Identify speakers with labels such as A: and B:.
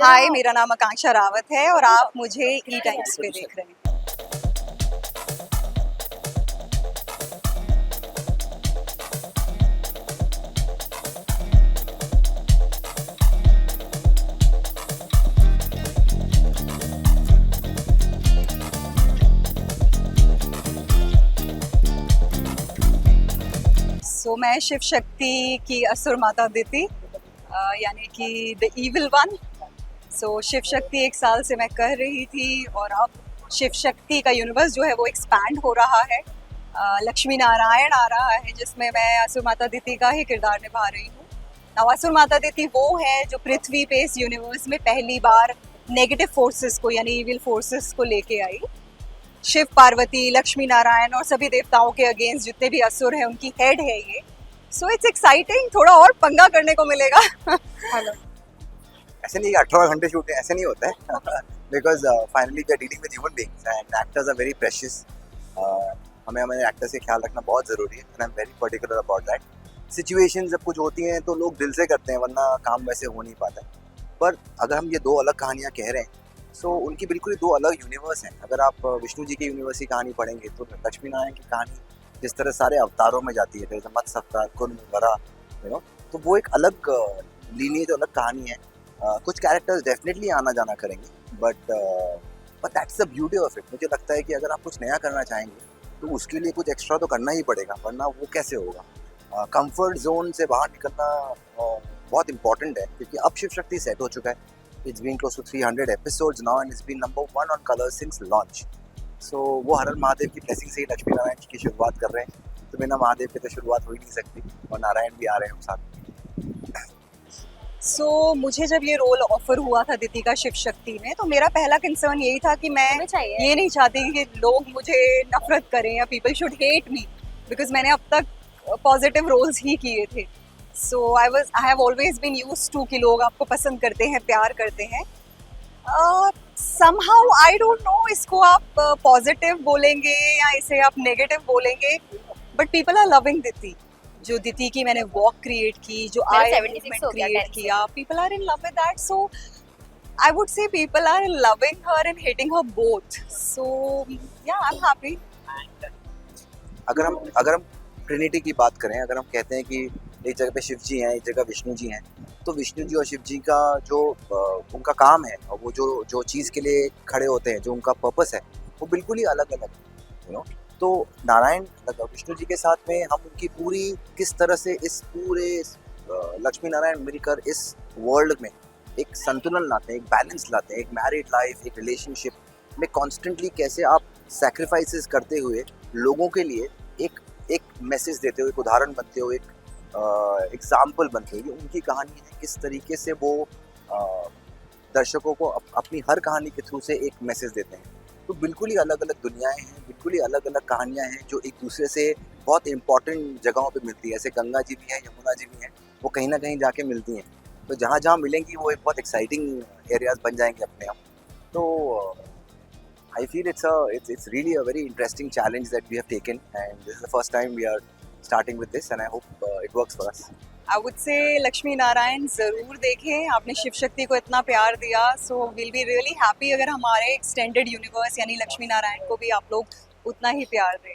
A: हाय, मेरा नाम आकांक्षा रावत है और आप मुझे ई टाइम्स पे देख रहे हैं। मैं शिव शक्ति की असुर माता दिति, यानी कि the evil one. Shiv Shakti 1 साल से मैं कर रही थी और अब शिव शक्ति का यूनिवर्स जो है वो एक्सपैंड हो रहा है। लक्ष्मी नारायण आ रहा है जिसमें मैं असुर माता दिति का ही किरदार निभा रही हूँ। असुर माता दिति वो है जो पृथ्वी पे इस यूनिवर्स में पहली बार नेगेटिव फोर्सेस को यानी इविल फोर्सेस को लेके आई। शिव, पार्वती, लक्ष्मी नारायण और सभी देवताओं के अगेंस्ट जितने भी असुर हैं उनकी हेड है ये। इट्स एक्साइटिंग, थोड़ा और पंगा करने को मिलेगा।
B: ऐसे नहीं 18 घंटे शूट ऐसे नहीं होता है because finally we are dealing with human beings and actors are very precious. हमें हमारे एक्टर्स से ख्याल रखना बहुत ज़रूरी है and I am very particular about that. Situation जब कुछ होती हैं तो लोग दिल से करते हैं वरना काम वैसे हो नहीं पाता है। पर अगर हम ये 2 अलग कहानियाँ कह रहे हैं सो उनकी बिल्कुल 2 अलग यूनिवर्स हैं। अगर आप विष्णु जी के यूनिवर्स की कहानी पढ़ेंगे तो लक्ष्मी नारायण की कहानी जिस तरह सारे अवतारों में जाती है, जैसे मत्स्य अवतार, कुर्म, वरा, तो वो एक अलग लीनिएज, अलग कहानी है। कुछ कैरेक्टर्स डेफिनेटली आना जाना करेंगे but that's the beauty of it. मुझे लगता है कि अगर आप कुछ नया करना चाहेंगे तो उसके लिए कुछ एक्स्ट्रा तो करना ही पड़ेगा, वरना वो कैसे होगा। कंफर्ट जोन से बाहर निकलना बहुत इंपॉर्टेंट है क्योंकि अब शिव शक्ति सेट हो चुका है। It's been close to 300 episodes now and it's been number 1 on Colors since launch. So वो हर हर महादेव की ब्लेसिंग से ही लक्ष्मी नारायण की शुरुआत कर रहे हैं, तो बिना महादेव के तो शुरुआत हो ही नहीं सकती और नारायण भी आ रहे हैं साथ में।
A: मुझे जब ये रोल ऑफर हुआ था दिति का शिव शक्ति में तो मेरा पहला कंसर्न यही था कि मैं ये नहीं चाहती कि लोग मुझे नफरत करें या people should hate me, because मैंने अब तक पॉजिटिव रोल्स ही किए थे। I have always been used to कि लोग आपको पसंद करते हैं, प्यार करते हैं। Somehow I don't know इसको आप पॉजिटिव बोलेंगे या इसे आप नेगेटिव बोलेंगे, but people are loving दिति। जो दिति की मैंने वॉक क्रिएट की, जो आई क्रिएट किया, people are in love with that. So I would say people are loving her and hating her both. So yeah, I'm happy.
B: अगर हम Trinity की बात करें, अगर हम कहते हैं कि एक जगह पे शिव जी हैं, एक जगह विष्णु जी हैं, तो विष्णु जी और शिव जी का जो उनका काम है और वो जो चीज़ के लिए खड़े होते हैं, जो उनका पर्पस है, वो बिल्कुल ही अलग अलग तो नारायण विष्णु जी के साथ में हम उनकी पूरी किस तरह से इस पूरे लक्ष्मी नारायण मिलकर इस वर्ल्ड में एक संतुलन लाते हैं, एक बैलेंस लाते हैं, एक मैरिड लाइफ, एक रिलेशनशिप में कॉन्स्टेंटली कैसे आप सैक्रिफाइसेस करते हुए लोगों के लिए एक मैसेज देते हो, एक उदाहरण बनते हो, एक एग्जाम्पल बनते हैं। ये उनकी कहानी है, किस तरीके से वो दर्शकों को अपनी हर कहानी के थ्रू से एक मैसेज देते हैं। तो बिल्कुल ही अलग अलग दुनियाएं हैं, बिल्कुल ही अलग अलग कहानियां हैं जो एक दूसरे से बहुत इंपॉर्टेंट जगहों पे मिलती है। ऐसे गंगा जी भी हैं, यमुना जी भी हैं, वो कहीं ना कहीं जाके मिलती हैं। तो जहाँ जहाँ मिलेंगी वो एक बहुत एक्साइटिंग एरियाज बन जाएंगे अपने आप। तो I feel it's really a very interesting challenge that we have taken, and this is the first time we are starting with this, and I hope it works for us.
A: I would say Lakshmi Narayan जरूर देखें, आपने शिव शक्ति को इतना प्यार दिया, so we'll be really happy अगर हमारे extended universe यानी लक्ष्मी नारायण को भी आप लोग उतना ही प्यार दें।